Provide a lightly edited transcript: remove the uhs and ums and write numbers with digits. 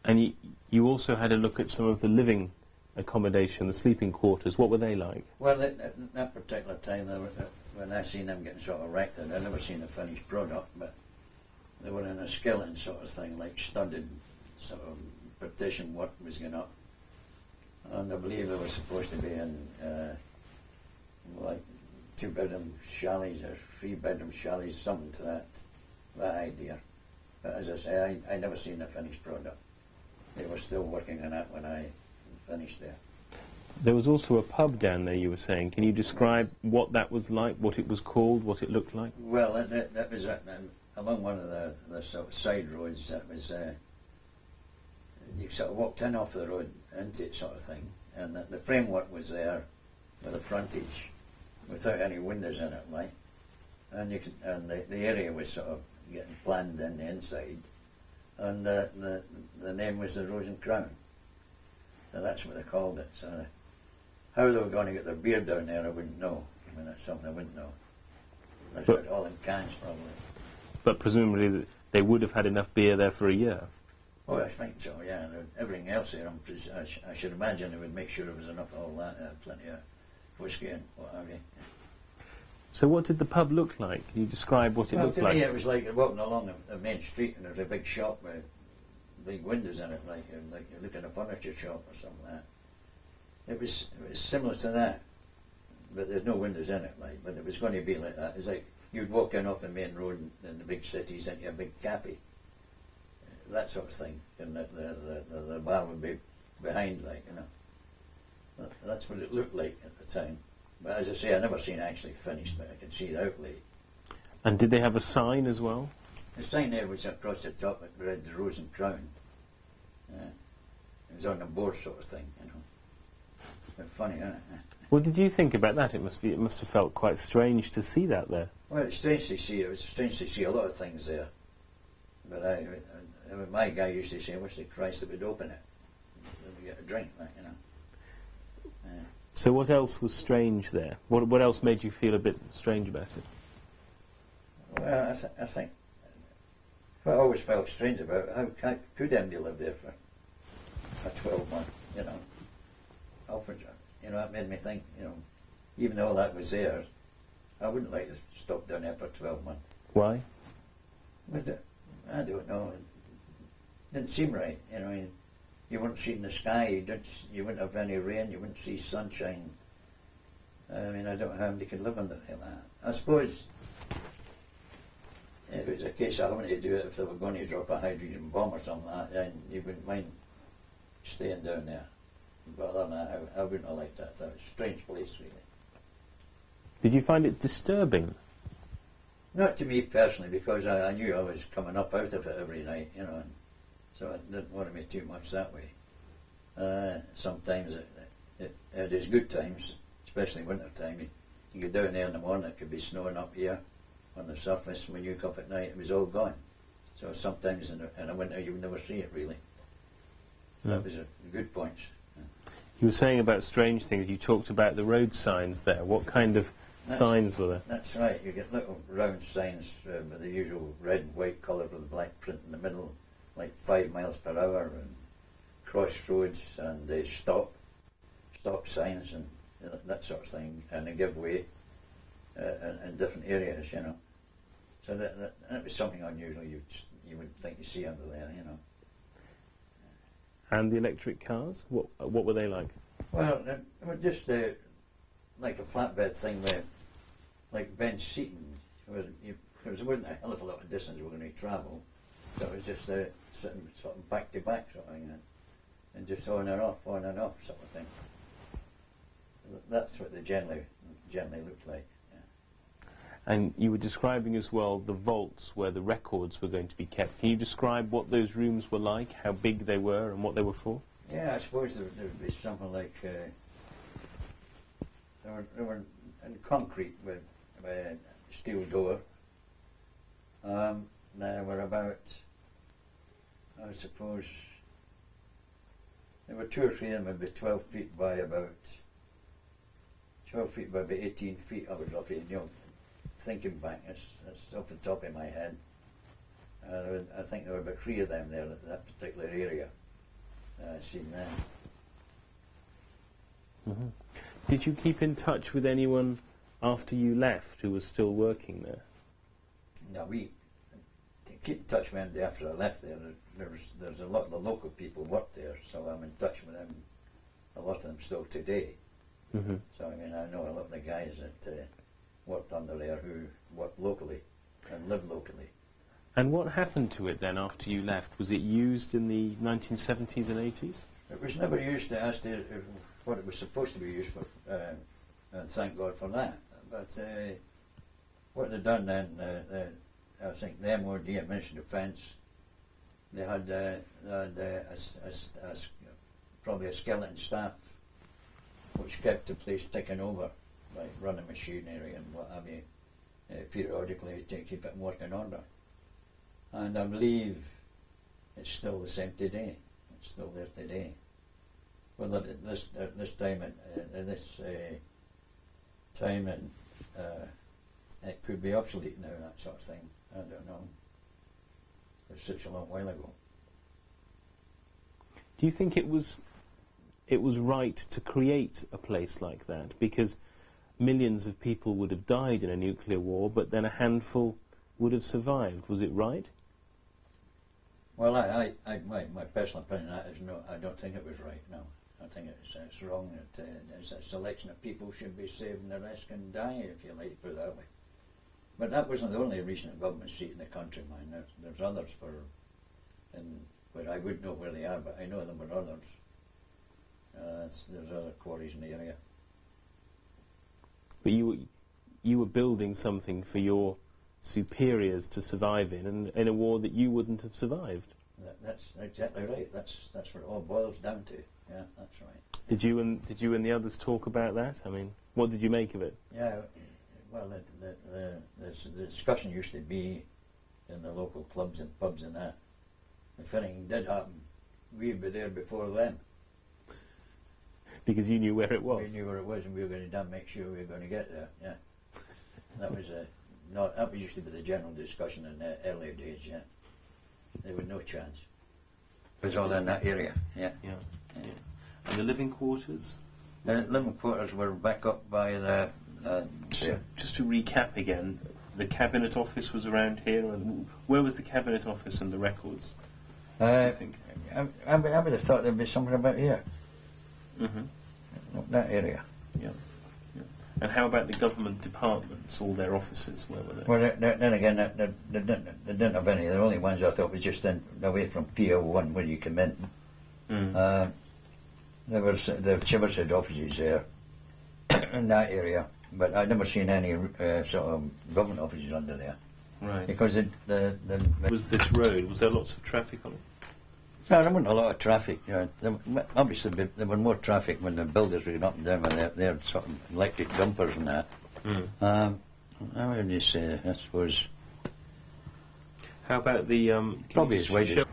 And you also had a look at some of the living accommodation, the sleeping quarters. What were they like? Well, at that particular time, when I seen them getting sort of erected, I never seen a finished product, but they were in a skeleton sort of thing, like studded sort of partition work was going up. And I believe they were supposed to be in like 2-bedroom chalets or 3-bedroom chalets, something to that idea. But as I say, I never seen a finished product. They were still working on it when I finished there. There was also a pub down there, you were saying. Can you describe what that was like, what it was called, what it looked like? Well, that was along one of the sort of side roads. That was you sort of walked in off the road into it, sort of thing, and the framework was there with a frontage, without any windows in it, like, and the area was sort of getting planned in the inside, and the name was the Rose and Crown. So that's what they called it. So how they were going to get their beer down there, I wouldn't know. I mean, that's something I wouldn't know. That's it all in cans, probably. But presumably they would have had enough beer there for a year. Oh, I think so, yeah. Everything else there, I should imagine they would make sure there was enough of all that, plenty of whiskey and what have you. So what did the pub look like? Can you describe what it looked like? To me it was like walking along a main street and there's a big shop with big windows in it, like you're looking at a furniture shop or something like that. It was similar to that, but there's no windows in it, like. But it was going to be like that. It's like you'd walk in off the main road in the big cities into a big cafe, that sort of thing, and the bar would be behind, like, you know. That's what it looked like at the time. But as I say, I never seen it actually finished, but I could see the outlay. And did they have a sign as well? The sign there was across the top. It read the Rose and Crown. It was on the board, sort of thing, you know. But funny, isn't it? What did you think about that? It must have felt quite strange to see that there. Well, it's strange to see. It was strange to see a lot of things there. But my guy used to say, I wish the Christ they would open it. Then we get a drink, like, you know. So what else was strange there? What else made you feel a bit strange about it? Well, I think what I always felt strange about, how could MD live there for 12 months, you know? Alfred, you know, that made me think, you know, even though that was there, I wouldn't like to stop down there for 12 months. Why? But I don't know. It didn't seem right, you know. You wouldn't see in the sky, you wouldn't have any rain, you wouldn't see sunshine. I mean, I don't know how they could live under like that. I suppose if it was a case of having to do it, if they were going to drop a hydrogen bomb or something like that, then you wouldn't mind staying down there. But other than that, I wouldn't have liked that. It was a strange place, really. Did you find it disturbing? Not to me personally, because I knew I was coming up out of it every night, you know, and so it didn't worry me too much that way. Sometimes it had its good times, especially winter time. You go down there in the morning, it could be snowing up here on the surface. When you woke up at night, it was all gone. So sometimes in the winter, you would never see it, really. So that was a good point. You were saying about strange things. You talked about the road signs there. What kind of signs were there? That's right. You get little round signs with the usual red and white colour with the black print in the middle, like 5 miles per hour, and crossroads, and stop signs, and that sort of thing, and a give way in different areas, you know. So that was something unusual you would think you see under there, you know. And the electric cars? What were they like? Well, they were just like a flatbed thing with like bench seating. There wasn't a hell of a lot of distance we were going to travel, so it was just sitting sort of back to back sort of thing, and just on and off sort of thing. That's what they generally looked like. And you were describing as well the vaults where the records were going to be kept. Can you describe what those rooms were like, how big they were, and what they were for? Yeah, I suppose there would be something like they were in concrete with a steel door. There were about, I suppose, there were 2 or 3 of them would be 12 feet by about 18 feet. I would roughly, you know, thinking back, that's off the top of my head. I think there were about 3 of them there in that particular area. seen then. Hmm. Did you keep in touch with anyone after you left who was still working there? Now we to keep in touch with them after I left there. There's a lot of the local people worked there, so I'm in touch with them. A lot of them still today. Hmm. So I mean, I know a lot of the guys that worked under there who worked locally and lived locally. And what happened to it then after you left? Was it used in the 1970s and 80s? It was never used as to what it was supposed to be used for, and thank God for that. But what they'd done then, I think the MOD, Ministry of Defence, they had probably a skeleton staff which kept the place ticking over, like running machinery and what have you, periodically to keep it in working order. And I believe it's still the same today. It's still there today. Well, at this time, it could be obsolete now. That sort of thing. I don't know. It's such a long while ago. Do you think it was right to create a place like that? Because millions of people would have died in a nuclear war, but then a handful would have survived. Was it right? Well, my personal opinion on that is no. I don't think it was right. No, I think it's wrong. That it's a selection of people should be saved, and the rest can die, if you like to put it that way. But that wasn't the only recent government seat in the country, man. There's others but I wouldn't know where they are, but I know there were others. There's other quarries in the area. But you were building something for your superiors to survive in a war that you wouldn't have survived. That's exactly right. That's what it all boils down to. Yeah, that's right. Did you and the others talk about that? I mean, what did you make of it? Yeah, well, the discussion used to be in the local clubs and pubs and that. If anything did happen, we'd be there before them. Because you knew where it was. We knew where it was, and we were going to make sure we were going to get there. Yeah, that was that used to be the general discussion in the earlier days. Yeah, there was no chance. It was all in that area. Yeah. Yeah. And the living quarters? The living quarters were back up by the. Just to recap again, the Cabinet Office was around here, and where was the Cabinet Office and the records? I think. I would have thought there'd be somewhere about here. Mm-hmm. That area. Yeah. And how about the government departments, all their offices, where were they? Well, then again, they didn't have any. The only ones I thought was just away from PO1 where you come in. There was the Chivershead offices there in that area, but I'd never seen any sort of government offices under there. Right. Because was this road? Was there lots of traffic on it? No, there wasn't a lot of traffic. Obviously, there was more traffic when the builders were up and down with their sort of electric dumpers and that. How would you say? I suppose. How about the? Probably as wide as